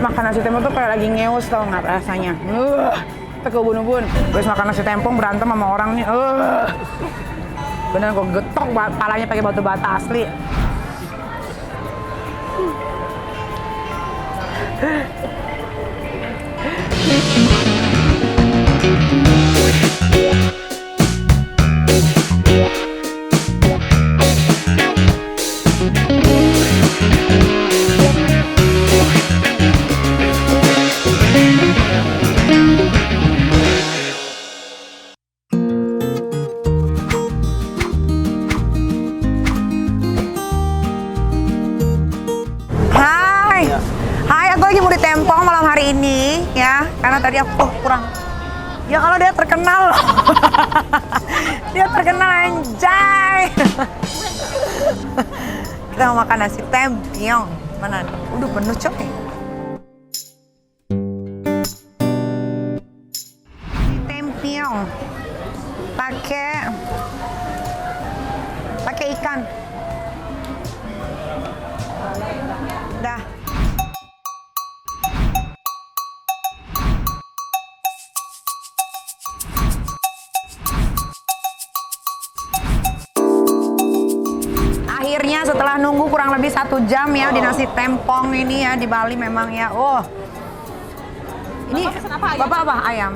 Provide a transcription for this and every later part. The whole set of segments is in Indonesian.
makan nasi tempong tuh kayak lagi ngeus tau nggak rasanya. Kita ke ubun-ubun. Terus makan nasi tempong berantem sama orang nih. Bener gue getok palanya pakai batu bata asli. Tempong malam hari ini ya, karena tadi aku kurang. Ya kalau dia terkenal, dia terkenal anjay. Kita mau makan nasi tempong. Mana? Udah penuh coy. Tempong pakai ikan. Dah. Akhirnya setelah nunggu kurang lebih 1 jam ya di nasi tempong ini ya di Bali memang ya. Oh, ini Bapak apa? Ayam.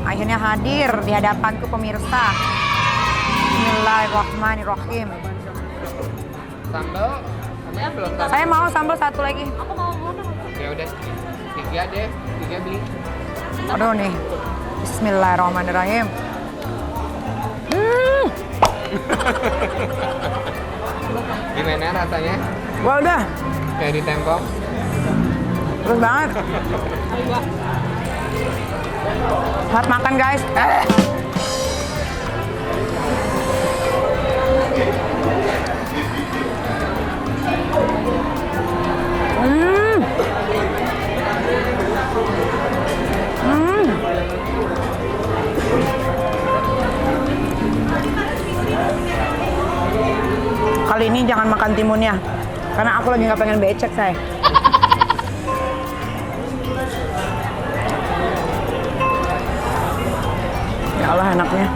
Akhirnya hadir di hadapanku pemirsa. Bismillahirrahmanirrahim. Sambal? Sambal belum? Saya mau sambal 1 lagi. Aku mau. Ya udah, 3 deh, 3 beli. Aduh nih. Bismillahirrahmanirrahim. Gimana rasanya? Wah udah. Kayak di tempong? Terus banget. Selamat makan guys. Kali ini jangan makan timunnya, karena aku lagi nggak pengen becek saya. Ya Allah enaknya.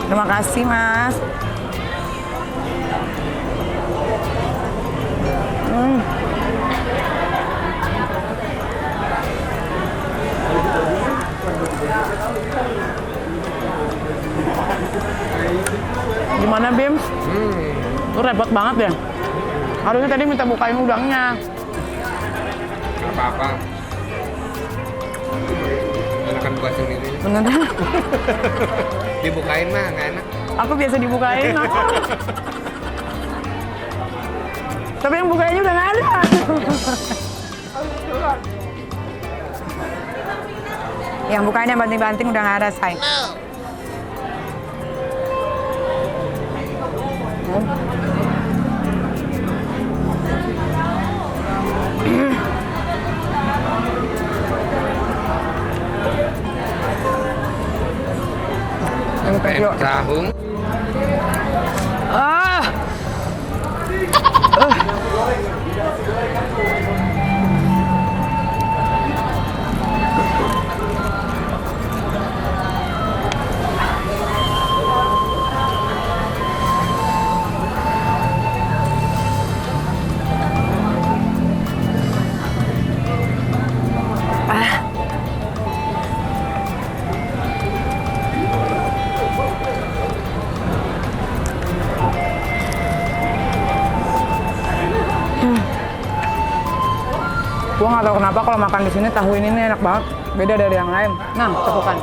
Terima kasih Mas. Gimana Bim? Lu repot banget ya? Harusnya tadi minta bukain udangnya. Gak apa-apa. Enakan buka sendiri. Beneran? Dibukain mah nggak enak. Aku biasa dibukain. Tapi yang bukainnya udah nggak ada. Yang bukainnya banting-banting udah nggak ada, say. Enak sahung. Gua nggak tahu kenapa kalau makan di sini tahu ini enak banget, beda dari yang lain. Nah, cepukan.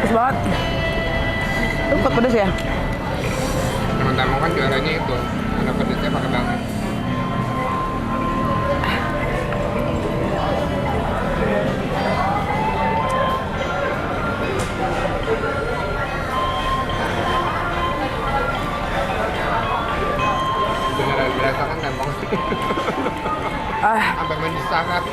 Pedes banget. Cukup pedes ya? Teman-teman kan juaranya itu. Ada pedesnya pakai banget. Beneran berasa kan tempong. Sampai mendesakan.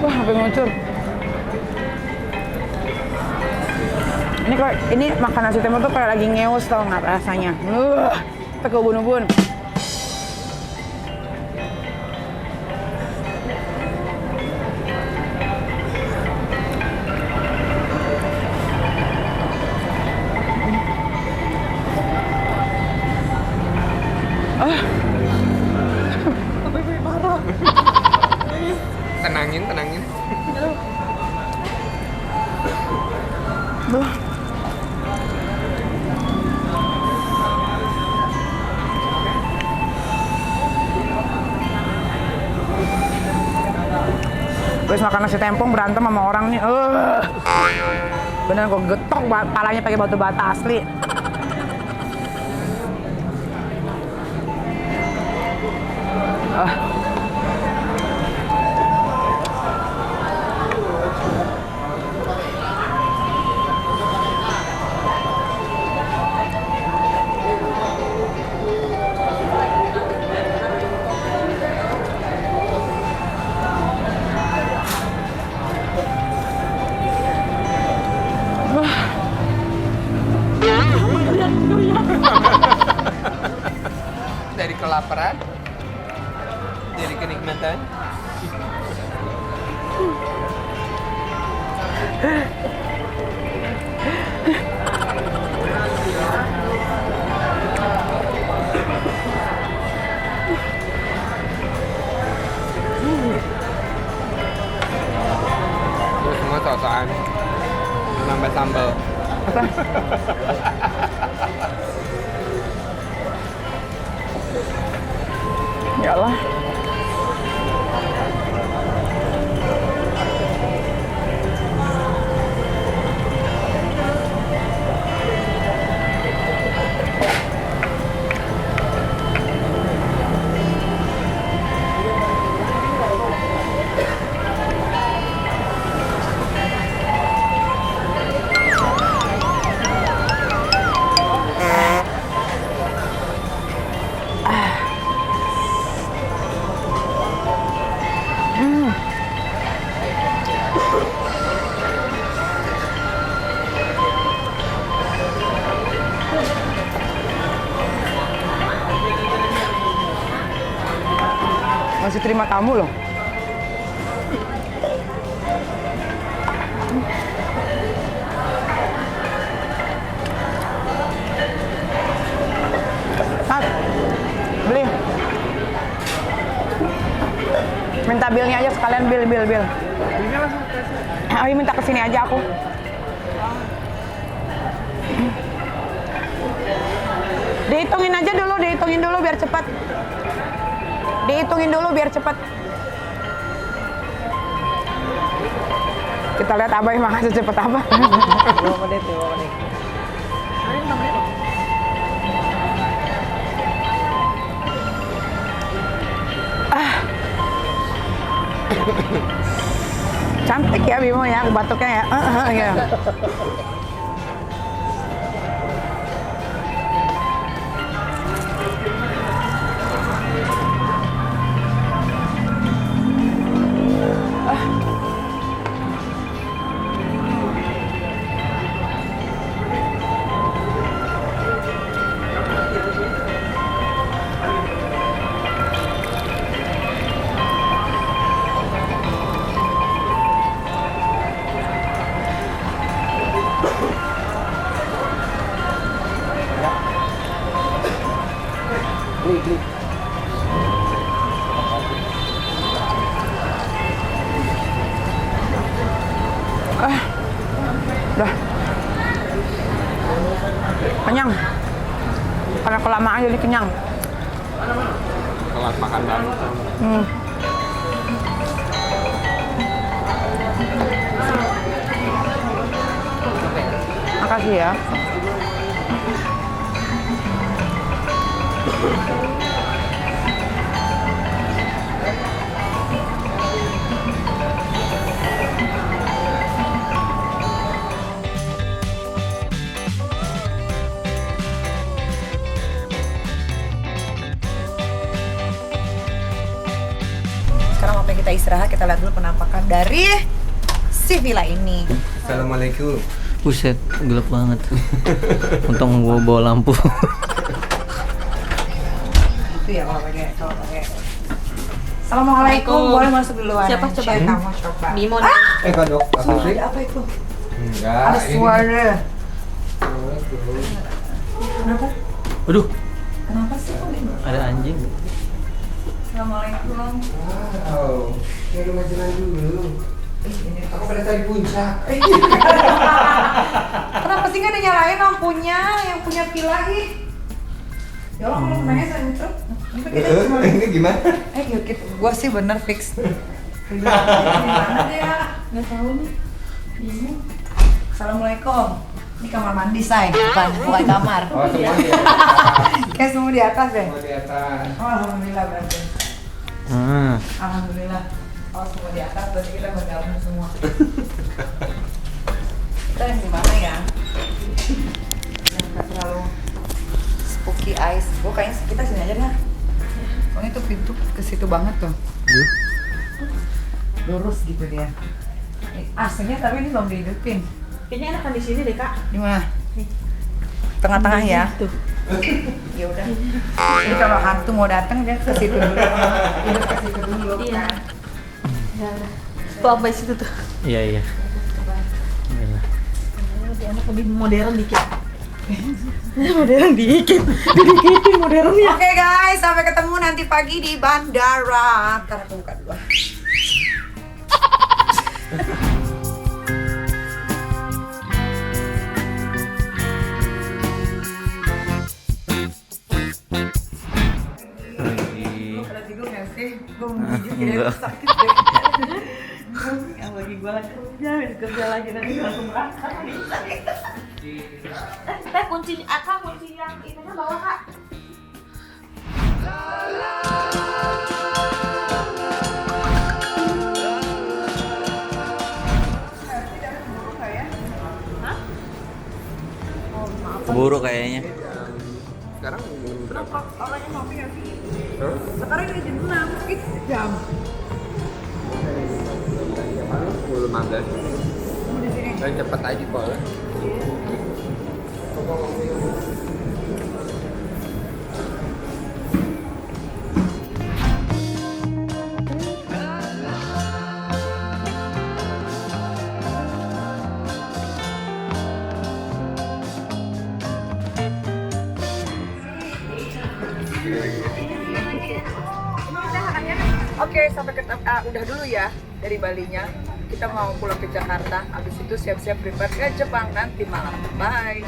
Wah, sampai ngucur. Ini makan nasi tempo tuh kayak lagi ngeus, tau nggak rasanya? Teka ubun-ubun. Tenangin. Duh. Terus makan nasi tempong berantem sama orang nih. Beneran gue getok palanya pakai batu bata asli. Dari kelaparan, dari kenikmatan. Terus semua sosokan nambah sambal. Apa? Ya Allah. Masih terima tamu loh. Mas, beli. Minta bilnya aja sekalian bil. Bilnya langsung kasih. Ayo minta kesini aja aku. Dihitungin dulu biar cepat. Dihitungin dulu biar cepat. Kita lihat Abah yang makan secepat apa. 2 menit. Cantik ya Bimo ya, batuknya ya. Ya. Udah. Kenyang. Karena kelamaan jadi kenyang. Telat makan banget. Makasih ya. Sekarang waktu kita istirahat, kita lihat dulu penampakan dari si villa ini. Assalamualaikum. Buset, gelap banget. Untung gua bawa lampu. Itu ya kalau pakai Assalamualaikum, boleh masuk duluan. Siapa aja. coba? Kamu coba. Bimo Kodok, apa sih? Ada apa itu? Enggak. Ada suara. Kenapa? Aduh, Kenapa sih kok ini? ada anjing. Assalamualaikum. Wow. Kayak rumah jalan dulu. Aku pada tadi puncak. Kenapa sih nggak dinyalain lampunya yang punya villa ih? Ya Allah, kalau nanya saya muncul. Ini gimana? Gitu. Gua sih bener fix. Gimana dia? Nggak tahu nih. Bingung. Assalamualaikum. Ini kamar mandi say, bukan kamar. Oh, semua di atas. Kayak semua di atas deh. Semua di atas. Oh, alhamdulillah berarti. Alhamdulillah. Oh, semua di atas berarti kita bergabung semua. Kita yang di mana ya? Yang nggak terlalu spooky eyes. Gua kayaknya kita sini aja dah. Soalnya tuh pintu ke situ banget tuh. Lurus gitu dia. AC-nya tapi ini belum dihidupin. Kayaknya enakan di sini deh, Kak. Di mana? Tengah-tengah ya. Tuh. Ya udah. Jadi kalau hantu mau datang dia ke situ dulu. Hidup ke situ dulu. Iya. Kan? Ya udah. Tuh apa situ tuh? Iya, iya. Iya. Lebih enak, lebih modern dikit. Modern dikit. Didikitin modernnya. Oke guys, sampai ketemu nanti pagi di bandara. Ntar aku buka dulu. Pada tidur nggak sih? Gue mau jujur jadi Enggak. aku sakit deh. Yang lagi gua lagi kerja lagi nanti langsung berangkat. Teh kunci kunci yang itunya bawa, Kak. Keburu kayaknya. Sekarang jam berapa? Orangnya ngopi nggak sih? Hah? Sekarang ini jam 6, itu jam. Paling 10-15. Di sini. Dan cepet aja kok. Oke, sampai ketemu. Udah dulu ya dari Balinya. Kita mau pulang ke Jakarta. Habis itu siap-siap prepare ke Jepang nanti malam. Bye.